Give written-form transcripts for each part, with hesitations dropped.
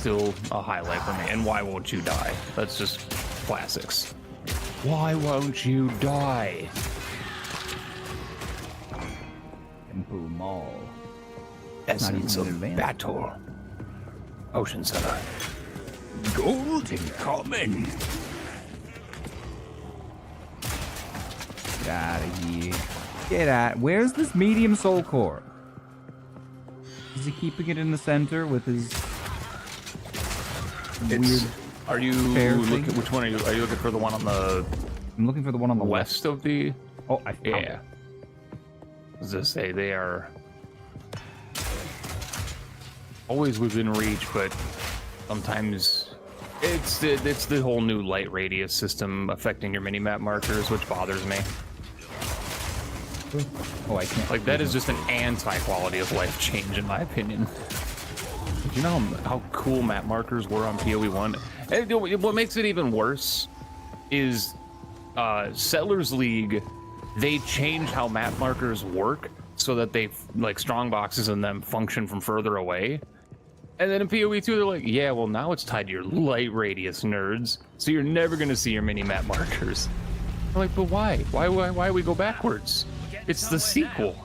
still a highlight for me. And Why Won't You Die? That's just classics. Why won't you die? Temple Mall. Essence of battle. Ocean Center. Gold incoming. Get out of here. Get out. Where's this medium soul core? Is he keeping it in the center with his weird? Are you looking? Which one are you? Are you looking for the one on the? I'm looking for the one on the west of the. Oh, I found it. Yeah. As I say, they are always within reach, but sometimes it's the whole new light radius system affecting your mini-map markers, which bothers me. Oh, I can't. Like, that is just an anti-quality of life change, in my opinion. You know how cool map markers were on PoE1? And what makes it even worse is Settlers League, they changed how map markers work so that they, like, strong boxes in them function from further away. And then in PoE2, they're like, yeah, well, now it's tied to your light radius, nerds. So you're never going to see your mini-map markers. I'm like, but why? Why we go backwards? It's the sequel.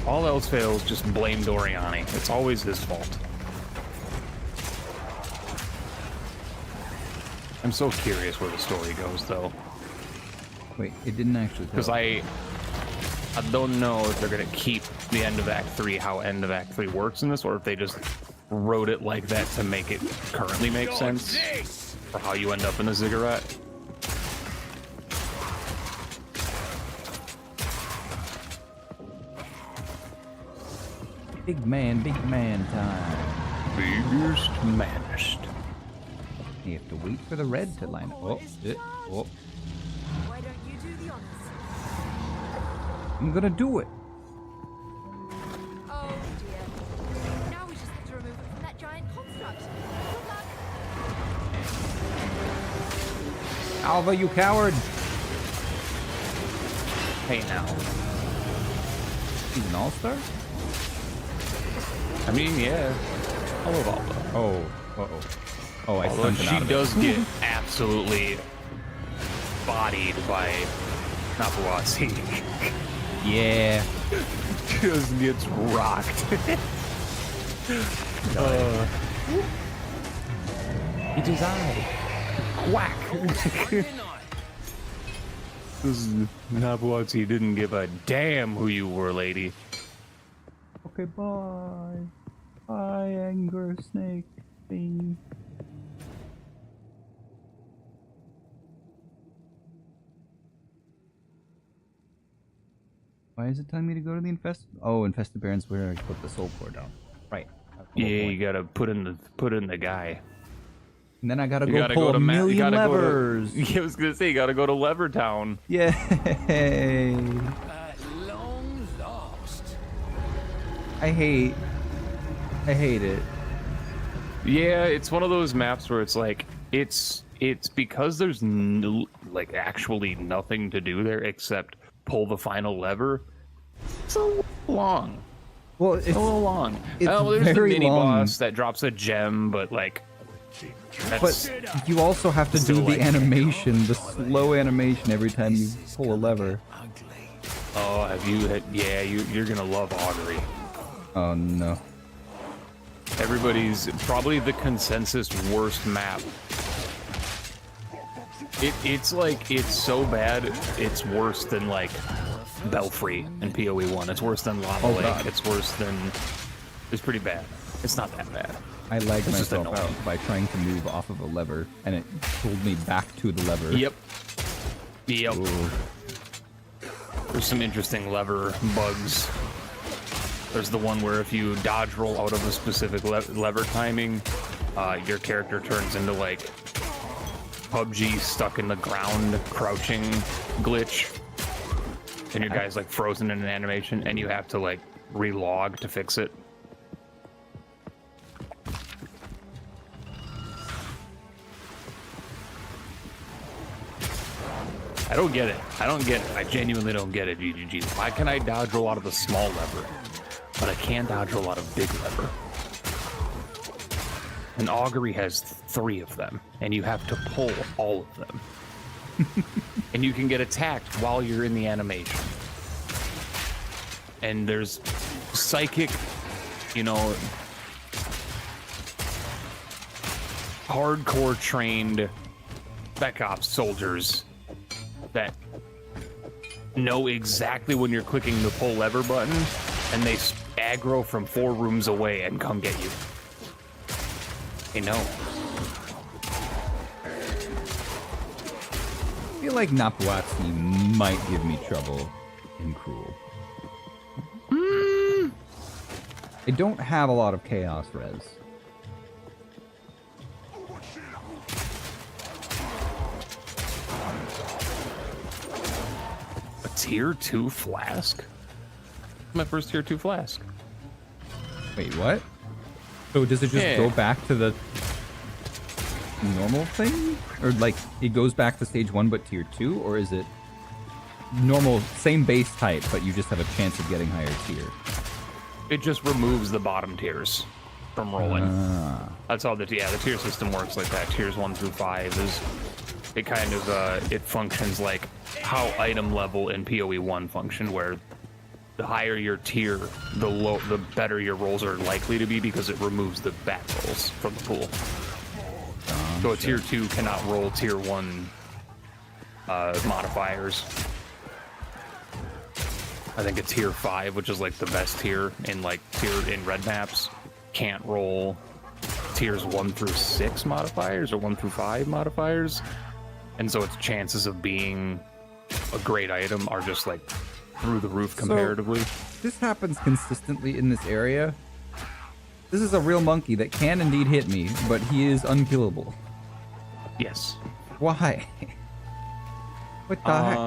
All else fails, just blame Doriani. It's always his fault. I'm so curious where the story goes, though. Wait, it didn't actually. Because I don't know if they're gonna keep the end of Act 3, how end of Act 3 works in this, or if they just wrote it like that to make it currently make sense for how you end up in a ziggurat. Big man time. Biggest, maddest. You have to wait for the red to line up. Oh, oh. Why don't you do the honors? I'm gonna do it. Oh dear. Now we just have to remove it from that giant construct. Good luck. Alva, you coward! Hey now. He's an all-star? I mean, yeah. I love Alba. Oh, uh-oh. Oh, I Although stunted she out of does it. get absolutely bodied by Napuazzi. Yeah. Just gets rocked. It is I. Quack. Napuazzi didn't give a damn who you were, lady. Okay, bye. Bye, anger snake thing. Why is it telling me to go to the infested? Oh, infested barrens where I put the soul core down. Right. Yeah, you gotta put in the guy. And then I gotta go pull a million levers. I was gonna say you gotta go to Lever Town. Yay! At long last. I hate it. Yeah, it's one of those maps where it's like it's because there's like actually nothing to do there except pull the final lever. It's a little long. Well, It's a little long. It's there's the very mini long. boss that drops a gem, but like that's But you also have to do still, the like, animation, the slow animation every time you pull a lever. oh, have you had, yeah, you're gonna love Augury. Oh no. Everybody's probably the consensus worst map. It's like, it's so bad, it's worse than like Belfry and PoE1. It's worse than Lava Lake. God. It's worse than, it's pretty bad. It's not that bad. I lagged It's just myself annoying. out by trying to move off of a lever, and it pulled me back to the lever. Yep. Ooh. There's some interesting lever bugs. There's the one where if you dodge roll out of a specific lever timing, your character turns into like PUBG stuck in the ground crouching glitch, and your guy's like frozen in an animation, and you have to like relog to fix it. I don't get it. I don't get it. I genuinely don't get it, GGG. Why can I dodge roll out of the small lever, but I can't dodge roll out of big lever? An augury has 3 of them, and you have to pull all of them. And you can get attacked while you're in the animation. And there's psychic, you know, hardcore trained spec ops soldiers that know exactly when you're clicking the pull lever button, and they aggro from 4 rooms away and come get you. They know. I feel like Napuatsi might give me trouble in Cruel. I don't have a lot of chaos res. A tier 2 flask? My first tier 2 flask. Wait, what? So does it just go back to the normal thing? Or like it goes back to stage 1 but tier 2? Or is it normal, same base type, but you just have a chance of getting higher tier? It just removes the bottom tiers from rolling. That's how the tier system works like that. Tiers 1 through 5 is, it kind of, it functions like how item level in PoE 1 function, where the higher your tier, the better your rolls are likely to be, because it removes the back rolls from the pool. So a tier 2 cannot roll tier 1 modifiers. I think a tier 5, which is like the best tier in red maps, can't roll tiers 1 through 6 modifiers or 1 through 5 modifiers. And so its chances of being a great item are just like through the roof comparatively. So, this happens consistently in this area. This is a real monkey that can indeed hit me, but he is unkillable. Yes. Why? What the heck?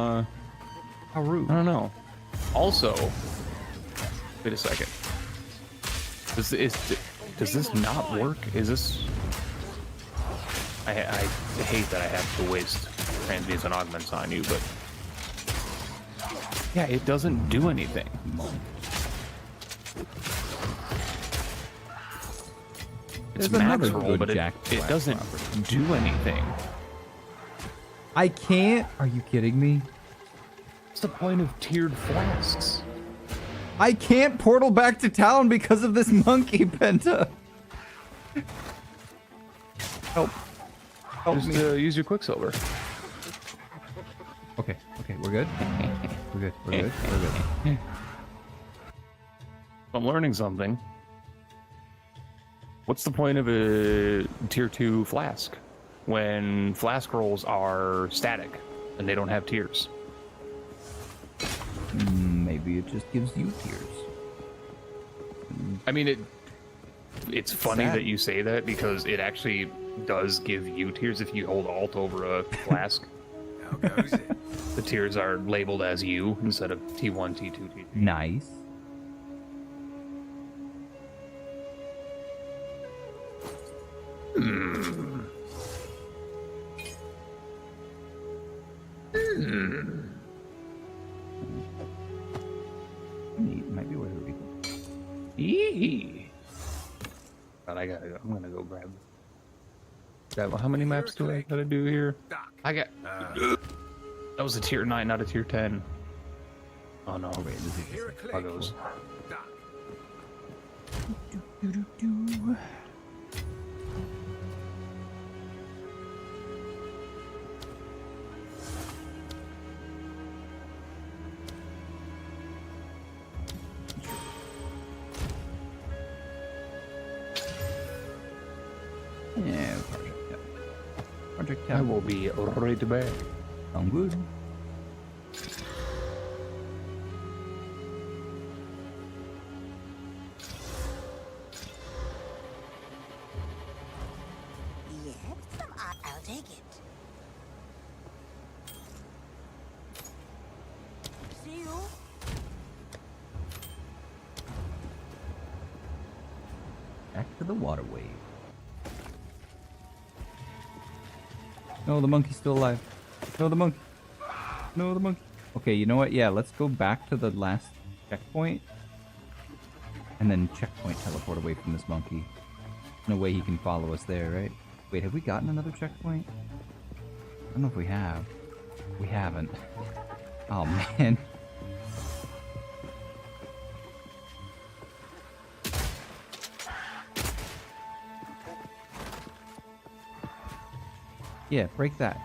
How rude. I don't know. Also, wait a second. Does this not work? Is this... I hate that I have to waste transmutes and augments on you, but... Yeah, it doesn't do anything. It's max roll, but it doesn't do anything. I can't... Are you kidding me? What's the point of tiered flasks? I can't portal back to town because of this monkey, Penta. Help. Help Just me. Use your Quicksilver. Okay, we're good. We're good. I'm learning something. What's the point of a tier 2 flask when flask rolls are static and they don't have tiers? Maybe it just gives you tiers. I mean, it's funny that you say that, because it actually does give you tiers if you hold Alt over a flask. How goes it? The tiers are labeled as U instead of T1, T2, T3. Nice. Might be where we go. Eee. But I gotta go. I'm gonna go grab. How many maps do I gotta do here? I got. That was a tier 9, not a tier 10. Oh no! Wait, this is buggos. Yeah, Project Tab. I will be right back. I'm good. Yes, I'll take it. See you. Back to the waterway. No, the monkey's still alive. No, the monkey. No, the monkey. Okay, you know what? Yeah, let's go back to the last checkpoint. And then checkpoint teleport away from this monkey. No way he can follow us there, right? Wait, have we gotten another checkpoint? I don't know if we have. We haven't. Oh, man. Yeah, break that.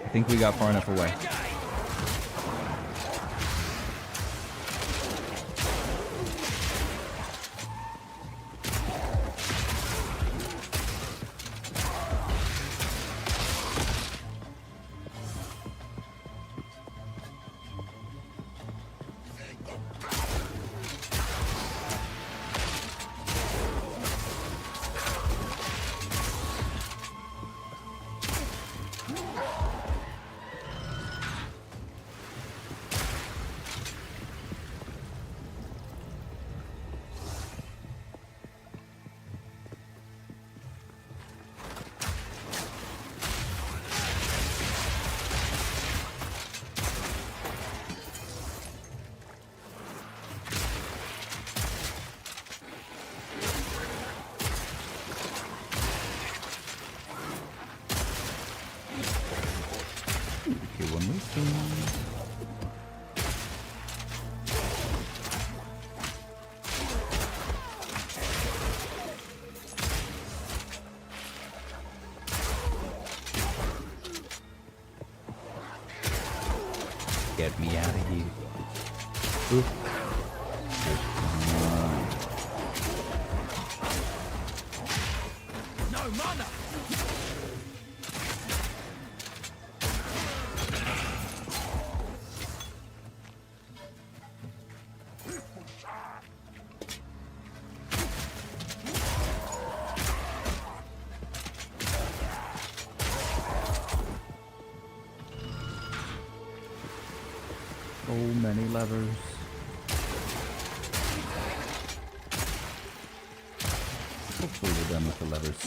I think we got far enough away. Get me out of here. Oop. No mana! So many levers. Hopefully we're done with the levers.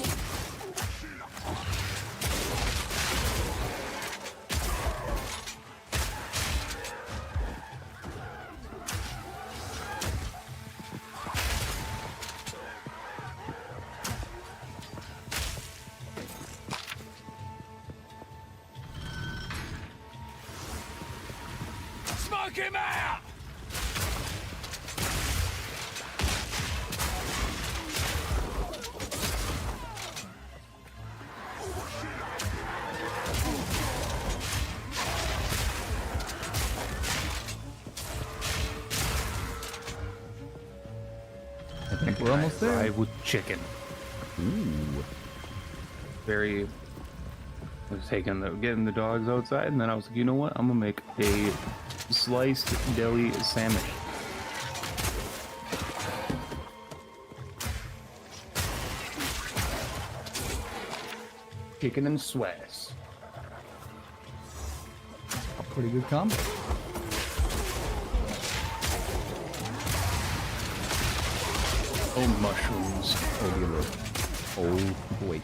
Smoke him out! I think we're almost there. Fry with chicken. Ooh. Very. I was getting the dogs outside, and then I was like, you know what? I'm gonna make a sliced deli sandwich. Chicken and sweats. Pretty good combo. Oh, mushrooms. Oh, dear Lord. Oh, boy.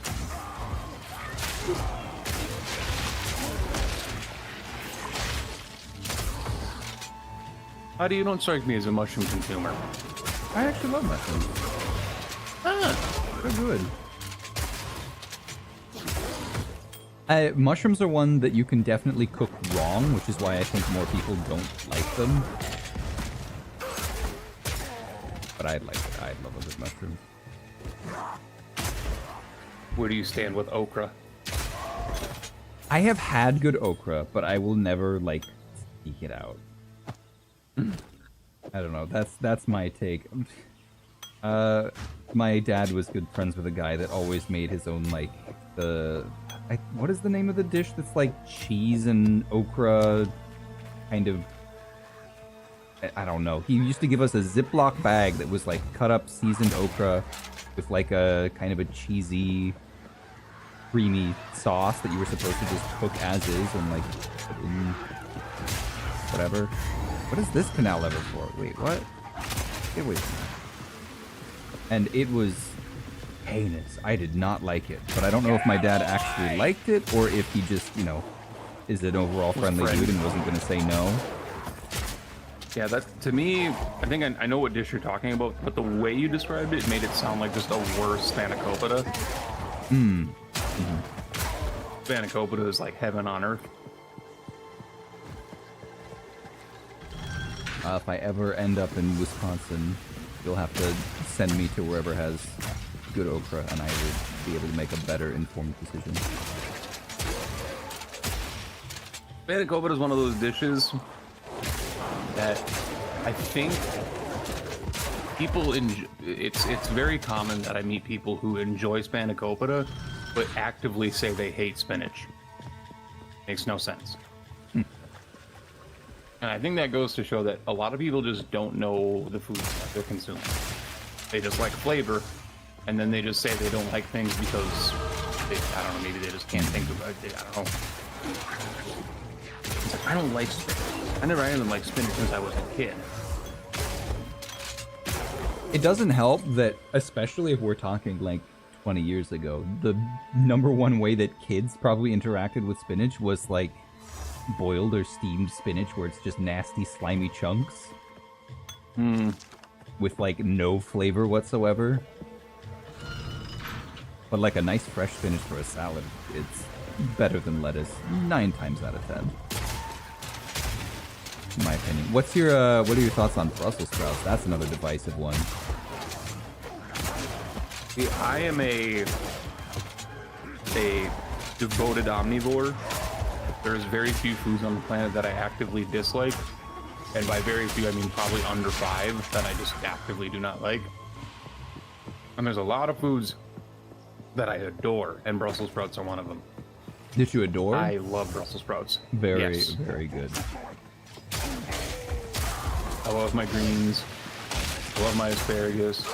How do you don't strike me as a mushroom consumer? I actually love mushrooms. Ah, They're good. Mushrooms are one that you can definitely cook wrong, which is why I think more people don't like them. But I'd like it. I'd love a good mushroom. where do you stand with okra? I have had good okra, but I will never, like, seek it out. I don't know. That's my take. My dad was good friends with a guy that always made his own, like, what is the name of the dish that's like cheese and okra kind of... I don't know. He used to give us a Ziploc bag that was like cut up seasoned okra with like a kind of a cheesy, creamy sauce that you were supposed to just cook as is and like put in whatever. What is this canal lever for? Wait, what? Get away from that. And it was heinous. I did not like it, but I don't know if my dad actually liked it or if he just, you know, is an overall friendly dude and wasn't going to say no. Yeah, that to me, I think I know what dish you're talking about, but the way you described it made it sound like just a worse spanakopita. Spanakopita is like heaven on earth. If I ever end up in Wisconsin, you'll have to send me to wherever has good okra, and I will be able to make a better informed decision. Spanakopita is one of those dishes that I think people enjoy. It's very common that I meet people who enjoy spanakopita, but actively say they hate spinach. Makes no sense. And I think that goes to show that a lot of people just don't know the foods that they're consuming. They just like flavor, and then they just say they don't like things because I don't know, maybe they just can't think about it. I don't know. It's like, I don't like spinach. I never even liked spinach since I was a kid. It doesn't help that, especially if we're talking like 20 years ago, the number one way that kids probably interacted with spinach was like boiled or steamed spinach, where it's just nasty, slimy chunks. With like no flavor whatsoever. But like a nice fresh spinach for a salad, it's better than lettuce 9 times out of 10. In my opinion. What are your thoughts on Brussels sprouts? That's another divisive one. See, I am a devoted omnivore. There's very few foods on the planet that I actively dislike, and by very few I mean probably under 5 that I just actively do not like. And there's a lot of foods that I adore, and Brussels sprouts are one of them. Did you adore? I love Brussels sprouts. Very, yes. very good. I love my greens. I love my asparagus.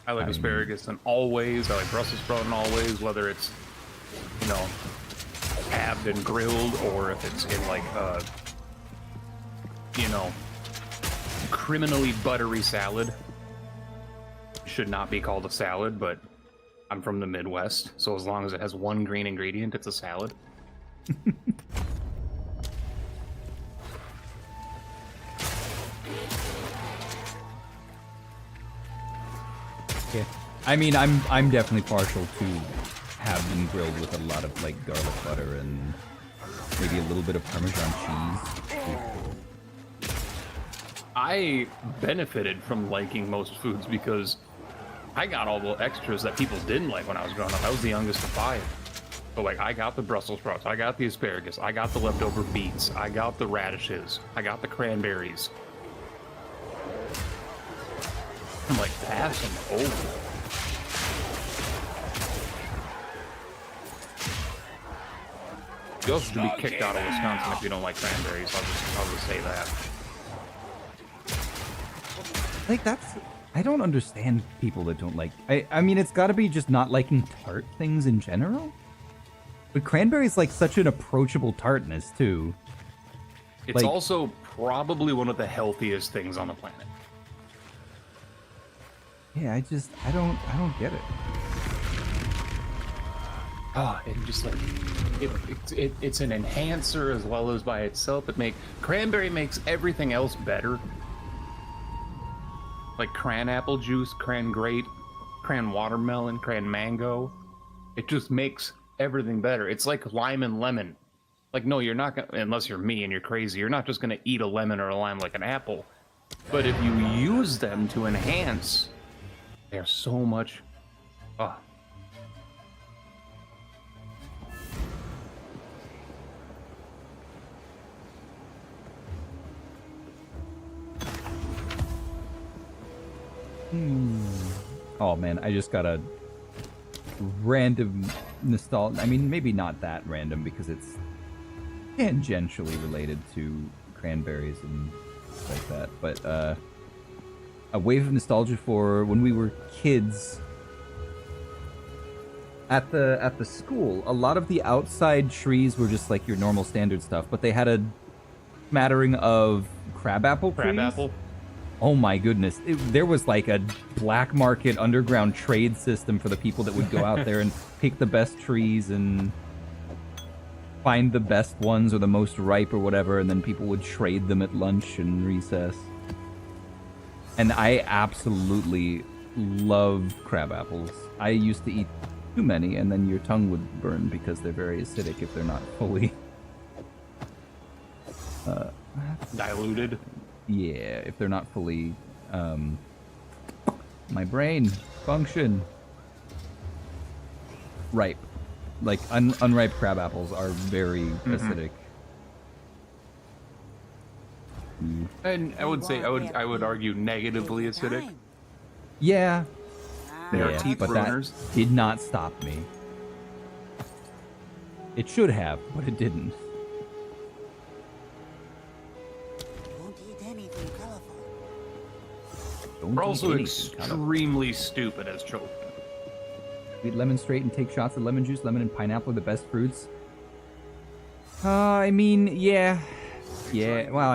I like asparagus and always. I like Brussels sprout and always, whether it's, you know, halved and grilled or if it's in like you know, criminally buttery salad. Should not be called a salad, but I'm from the Midwest, so as long as it has one green ingredient, it's a salad. Yeah. I mean, I'm definitely partial to have been grilled with a lot of like garlic butter and maybe a little bit of Parmesan cheese. I benefited from liking most foods because I got all the extras that people didn't like when I was growing up. I was the youngest of 5. So like, I got the Brussels sprouts, I got the asparagus, I got the leftover beets, I got the radishes, I got the cranberries. I'm like, pass them over. You also should be kicked out of Wisconsin if you don't like cranberries. I'll just say that. Like, I don't understand people that don't like... I mean, it's gotta be just not liking tart things in general. But cranberry's like such an approachable tartness, too. It's like, also probably one of the healthiest things on the planet. Yeah, I don't get it. Oh, and just like it's an enhancer as well as by itself. Cranberry makes everything else better. Like cran apple juice, cran grape, cran watermelon, cran mango. It just makes everything better. It's like lime and lemon. Like, no, you're not gonna, unless you're me and you're crazy, you're not just gonna eat a lemon or a lime like an apple. But if you use them to enhance, they're so much. Oh. Oh man, I just got a random nostalgia. I mean, maybe not that random because it's tangentially related to cranberries and stuff like that. But a wave of nostalgia for when we were kids at the school. A lot of the outside trees were just like your normal standard stuff, but they had smattering of crabapple trees. Crabapple. Oh my goodness. There was like a black market underground trade system for the people that would go out there and pick the best trees and find the best ones or the most ripe or whatever, and then people would trade them at lunch and recess. And I absolutely love crab apples. I used to eat too many, and then your tongue would burn because they're very acidic if they're not fully Diluted. yeah, if they're not fully my brain function ripe. Like unripe crab apples are very acidic. And I would say I would argue negatively acidic. Yeah, They are yeah, teeth but ruiners. that did not stop me. It should have, but it didn't. Won't eat anything colorful. Don't We're eat also anything, kind of. extremely stupid as children. Eat lemon straight and take shots of lemon juice. Lemon and pineapple are the best fruits. I mean, yeah. Yeah, well,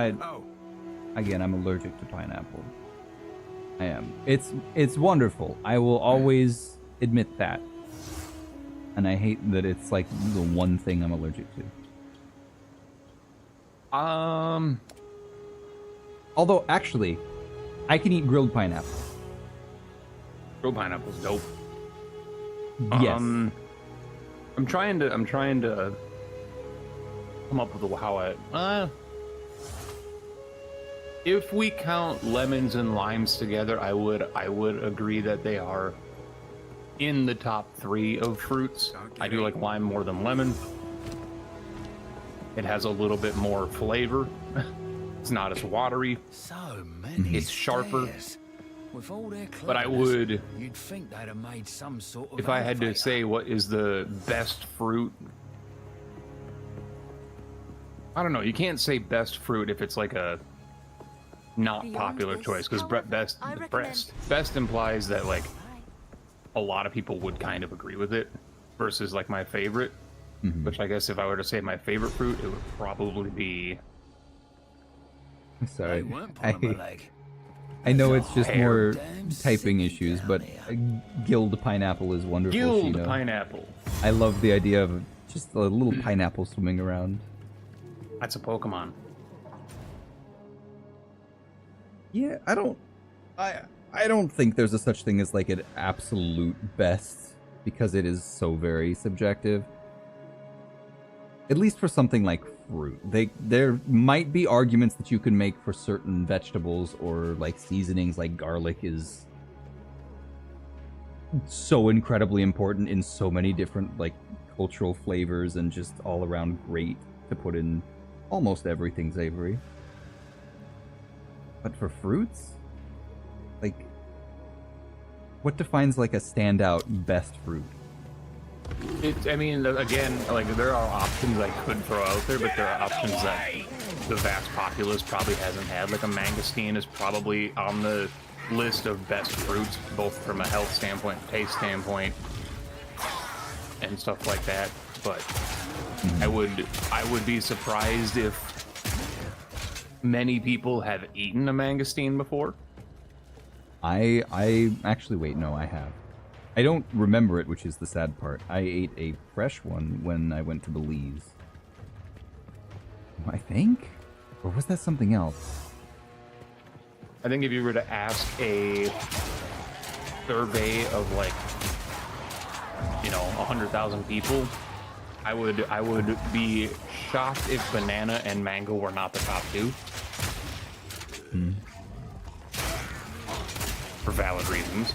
again, I'm allergic to pineapple. I am. It's wonderful. I will always admit that. And I hate that it's like the one thing I'm allergic to. Although, actually, I can eat grilled pineapple. Grilled pineapple's dope. Yes. I'm trying to come up with how if we count lemons and limes together, I would agree that they are in the top 3 of fruits. I do like lime more than lemon. It has a little bit more flavor. It's not as watery. So many. It's sharper. stairs. With all their But I cleverness, would, you'd think they'd have made some sort of if I had to elevator. say what is the best fruit, I don't know. You can't say best fruit if it's like a not Beyond popular this, choice, because however, best I recommend- best implies that like a lot of people would kind of agree with it, versus like my favorite. Which I guess if I were to say my favorite fruit, it would probably be Sorry. They weren't pulling my leg. I know it's just Hair. more Damn typing sicky issues, down but there. gilled pineapple is wonderful. Guild Shino. pineapple. I love the idea of just a little pineapple swimming around. That's a Pokemon. Yeah, I don't think there's a such thing as like an absolute best, because it is so very subjective. At least for something like fruit. There might be arguments that you can make for certain vegetables or like seasonings, like garlic is so incredibly important in so many different like cultural flavors and just all around great to put in almost everything savory. But for fruits, like, what defines like a standout best fruit? I mean, again, like there are options I could throw out there, but there are options that the vast populace probably hasn't had. Like a mangosteen is probably on the list of best fruits, both from a health standpoint, taste standpoint, and stuff like that. But I would be surprised if many people have eaten a mangosteen before. I actually, wait, no, I have. I don't remember it, which is the sad part. I ate a fresh one when I went to Belize. I think? Or was that something else? I think if you were to ask a survey of like, 100,000 people, I would be shocked if banana and mango were not the top 2. For valid reasons.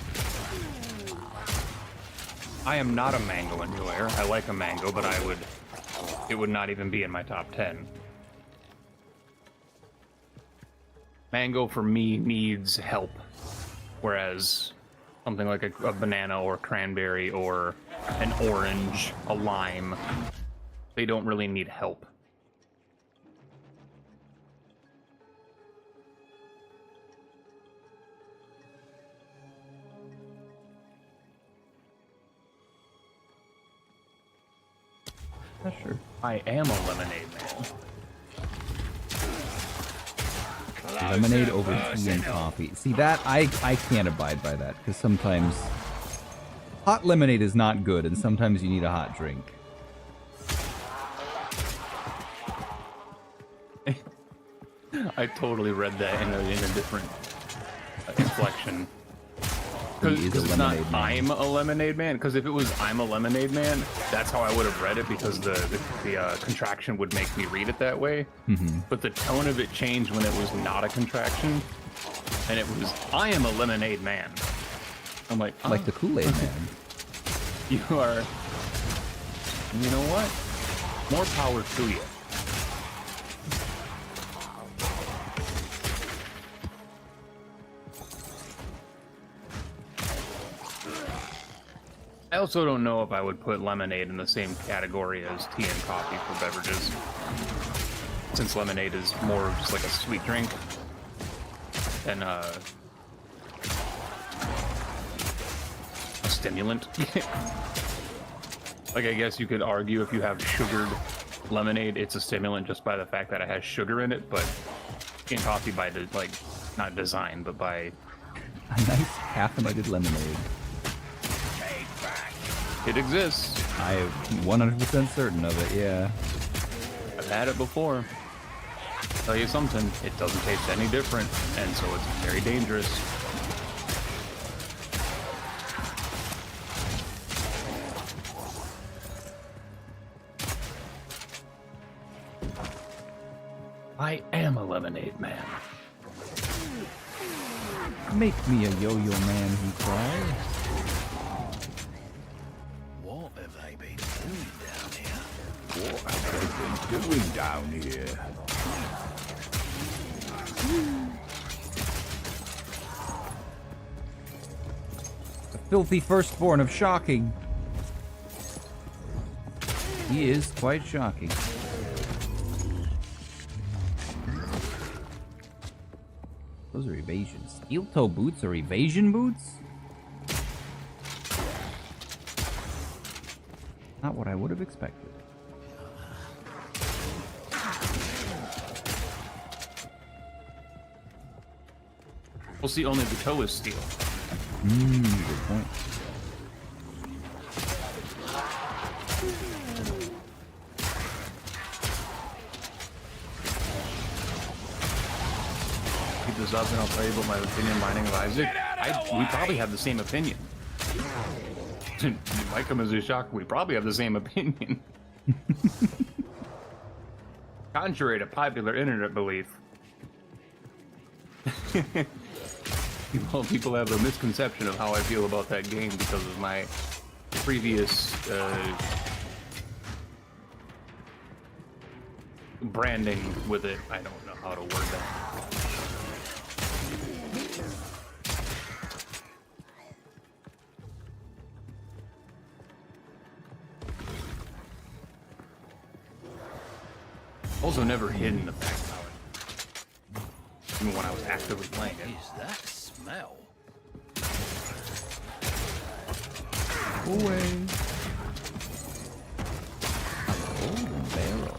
I am not a mango enjoyer. I like a mango, but it would not even be in my top 10. Mango for me needs help, whereas something like a banana or cranberry or an orange, a lime, they don't really need help. Not sure. I am a lemonade man. Lemonade over tea and coffee. See, that, I can't abide by that, because sometimes hot lemonade is not good, and sometimes you need a hot drink. I totally read that in a different inflection. Because it's not I'm a lemonade man. Because if it was I'm a lemonade man, that's how I would have read it, because the contraction would make me read it that way. But the tone of it changed when it was not a contraction, and it was I am a lemonade man. I'm like, oh. Like the Kool-Aid man. You are. You know what? More power to you. I also don't know if I would put lemonade in the same category as tea and coffee for beverages, since lemonade is more of just like a sweet drink than a stimulant. Like, I guess you could argue if you have sugared lemonade, it's a stimulant just by the fact that it has sugar in it, but tea and coffee by like not design, but by a nice caffeinated lemonade. It exists. I am 100% certain of it, yeah. I've had it before. Tell you something, it doesn't taste any different, and so it's very dangerous. I am a lemonade man. Make me a yo-yo man, he cried. What have they been doing down here? What have they been doing down here? The filthy firstborn of shocking. He is quite shocking. Those are evasions. Steel toe boots are evasion boots? Not what I would have expected. We'll see, only the toe is steel. Good point. Keep this up and I'll tell you about my opinion mining of Isaac. We probably have the same opinion. You might come as a shock, we probably have the same opinion. Contrary to popular internet belief. People have a misconception of how I feel about that game because of my previous branding with it. I don't know how to word that. Also never hidden the fact about it. Even when I was actively playing it. What is that smell? Away. A golden barrel.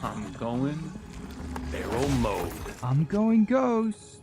I'm going barrel mode. I'm going ghost.